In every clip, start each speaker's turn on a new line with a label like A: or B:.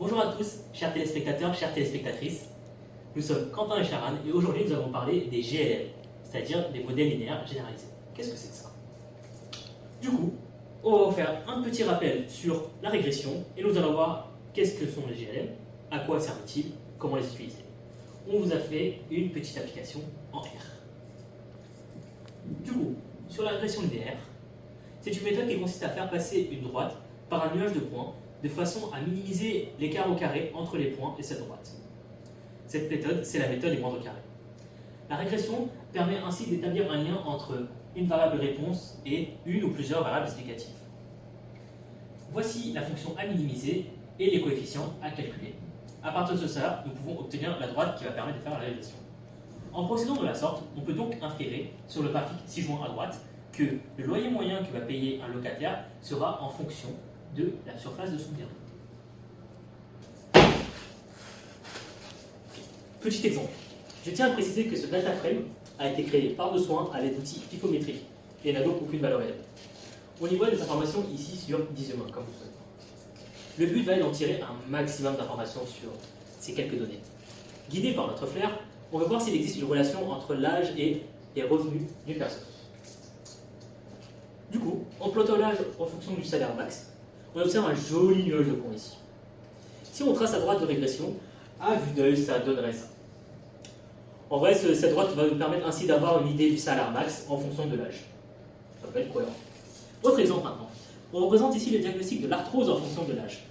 A: Bonjour à tous, chers téléspectateurs, chères téléspectatrices. Nous sommes Quentin et Charan et aujourd'hui nous allons parler des GLM, c'est-à-dire des modèles linéaires généralisés. Qu'est-ce que c'est que ça? Du coup, on va vous faire un petit rappel sur la régression et nous allons voir qu'est-ce que sont les GLM, à quoi servent-ils, comment les utiliser. On vous a fait une petite application en R. Du coup, sur la régression linéaire, c'est une méthode qui consiste à faire passer une droite par un nuage de points de façon à minimiser l'écart au carré entre les points et cette droite. Cette méthode, c'est la méthode des moindres carrés. La régression permet ainsi d'établir un lien entre une variable réponse et une ou plusieurs variables explicatives. Voici la fonction à minimiser et les coefficients à calculer. À partir de ça, nous pouvons obtenir la droite qui va permettre de faire la régression. En procédant de la sorte, on peut donc inférer sur le graphique ci-joint à droite que le loyer moyen que va payer un locataire sera en fonction de la surface de son bien. Petit exemple. Je tiens à préciser que ce data frame a été créé par besoin à l'aide d'outils pifométriques et n'a donc aucune valeur réelle. On y voit des informations ici sur 10 humains, comme vous pouvez voir. Le but va être d'en tirer un maximum d'informations sur ces quelques données. Guidé par notre flair, on veut voir s'il existe une relation entre l'âge et les revenus d'une personne. Du coup, en plotant l'âge en fonction du salaire max, on observe un joli nuage de points ici. Si on trace la droite de régression, à vue d'œil, ça donnerait ça. En vrai, cette droite va nous permettre ainsi d'avoir une idée du salaire max en fonction de l'âge. Ça peut être cohérent. Autre exemple maintenant. On représente ici le diagnostic de l'arthrose en fonction de l'âge.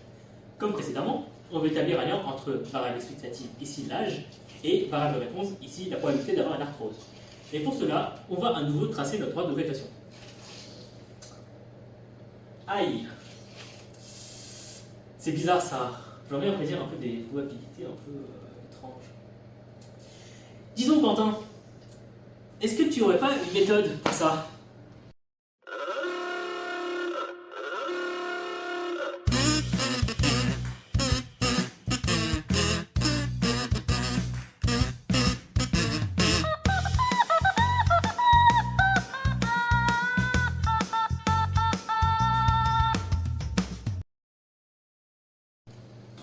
A: Comme précédemment, on veut établir un lien entre variable explicative, ici l'âge, et variable réponse, ici la probabilité d'avoir une arthrose. Et pour cela, on va à nouveau tracer notre droite de régression. Aïe! C'est bizarre ça. J'aurais bien plaisir un peu des probabilités un peu étranges. Disons Quentin, est-ce que tu n'aurais pas une méthode pour ça?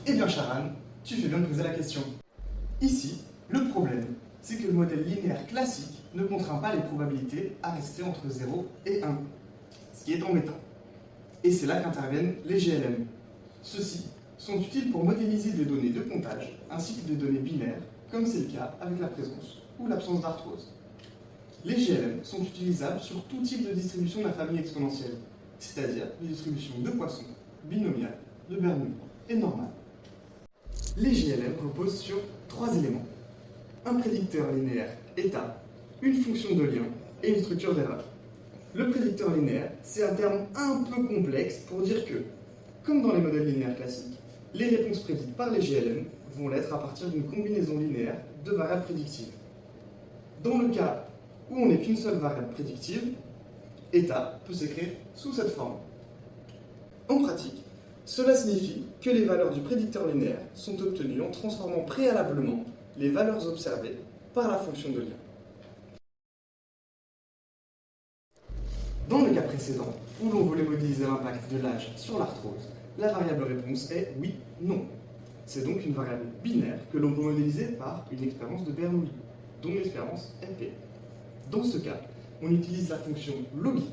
B: Eh bien Charan, tu fais bien de poser la question. Ici, le problème, c'est que le modèle linéaire classique ne contraint pas les probabilités à rester entre 0 et 1, ce qui est embêtant. Et c'est là qu'interviennent les GLM. Ceux-ci sont utiles pour modéliser des données de comptage ainsi que des données binaires, comme c'est le cas avec la présence ou l'absence d'arthrose. Les GLM sont utilisables sur tout type de distribution de la famille exponentielle, c'est-à-dire les distributions de Poisson, binomiales, de Bernoulli et normales. Les GLM reposent sur 3 éléments. Un prédicteur linéaire état, une fonction de lien et une structure d'erreur. Le prédicteur linéaire, c'est un terme un peu complexe pour dire que, comme dans les modèles linéaires classiques, les réponses prédites par les GLM vont l'être à partir d'une combinaison linéaire de variables prédictives. Dans le cas où on n'est qu'une seule variable prédictive, état peut s'écrire sous cette forme. En pratique, cela signifie que les valeurs du prédicteur linéaire sont obtenues en transformant préalablement les valeurs observées par la fonction de lien. Dans le cas précédent, où l'on voulait modéliser l'impact de l'âge sur l'arthrose, la variable réponse est oui, non. C'est donc une variable binaire que l'on peut modéliser par une expérience de Bernoulli, dont l'expérience est P. Dans ce cas, on utilise la fonction logit,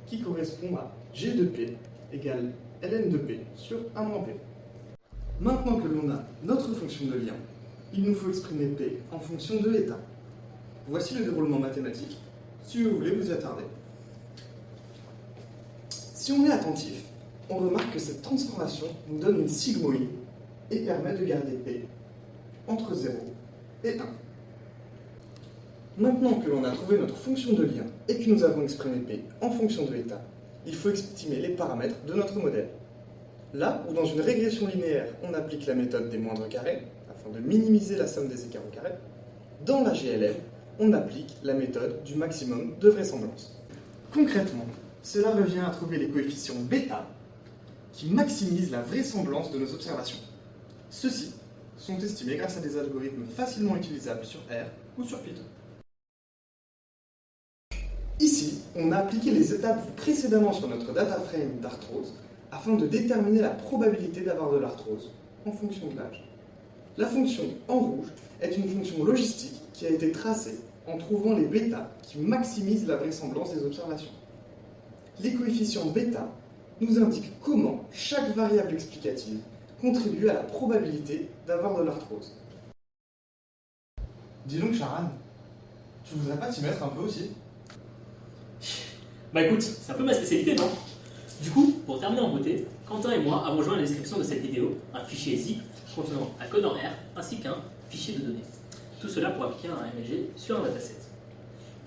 B: qui correspond à G de P égale ln de P sur 1 moins P. Maintenant que l'on a notre fonction de lien, il nous faut exprimer P en fonction de état. Voici le déroulement mathématique, si vous voulez vous y attarder. Si on est attentif, on remarque que cette transformation nous donne une sigmoïde et permet de garder P entre 0 et 1. Maintenant que l'on a trouvé notre fonction de lien et que nous avons exprimé P en fonction de l'état, il faut estimer les paramètres de notre modèle. Là où dans une régression linéaire, on applique la méthode des moindres carrés, afin de minimiser la somme des écarts au carré, dans la GLM, on applique la méthode du maximum de vraisemblance. Concrètement, cela revient à trouver les coefficients bêta qui maximisent la vraisemblance de nos observations. Ceux-ci sont estimés grâce à des algorithmes facilement utilisables sur R ou sur Python. Ici, on a appliqué les étapes vues précédemment sur notre data frame d'arthrose afin de déterminer la probabilité d'avoir de l'arthrose. en fonction de l'âge. La fonction en rouge est une fonction logistique qui a été tracée en trouvant les bêtas qui maximisent la vraisemblance des observations. Les coefficients bêta nous indiquent comment chaque variable explicative contribue à la probabilité d'avoir de l'arthrose.
C: Dis donc, Charan, tu voudrais pas t'y mettre un peu aussi?
A: Bah écoute, c'est un peu ma spécialité, non? Du coup, pour terminer en beauté, Quentin et moi avons joint à la description de cette vidéo un fichier zip contenant un code en R ainsi qu'un fichier de données. Tout cela pour appliquer un MLG sur un dataset.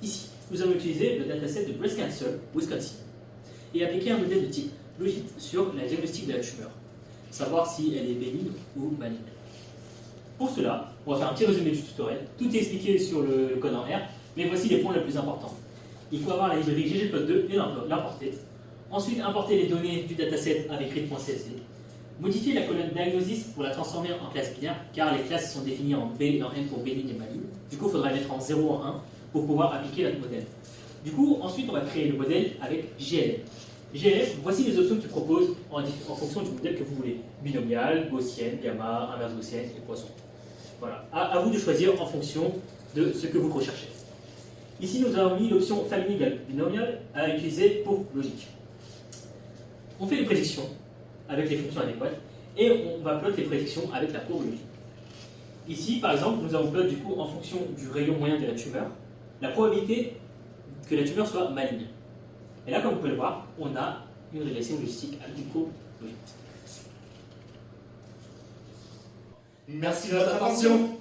A: Ici, nous allons utiliser le dataset de Breast Cancer Wisconsin et appliquer un modèle de type logique sur la diagnostic de la tumeur, savoir si elle est bénigne ou maligne. Pour cela, on va faire un petit résumé du tutoriel. Tout est expliqué sur le code en R, mais voici les points les plus importants. Il faut avoir la librairie ggplot2 et l'importer. Ensuite, importer les données du dataset avec read.csv. Modifier la colonne diagnosis pour la transformer en classe binaire, car les classes sont définies en B et en N pour bénigne et maligne. Du coup, il faudra mettre en 0 en 1 pour pouvoir appliquer notre modèle. Du coup, ensuite, on va créer le modèle avec GLM. GLM, voici les options qu'il propose en fonction du modèle que vous voulez. Binomial, gaussienne, gamma, inverse gaussienne et poisson. Voilà. À vous de choisir en fonction de ce que vous recherchez. Ici, nous avons mis l'option family binomial à utiliser pour logique. On fait les prédictions avec les fonctions adéquates et on va plot les prédictions avec la courbe logique. Ici, par exemple, nous avons plot du coup en fonction du rayon moyen de la tumeur la probabilité que la tumeur soit maligne. Et là, comme vous pouvez le voir, on a une régression logistique avec une courbe logique.
C: Merci de votre attention.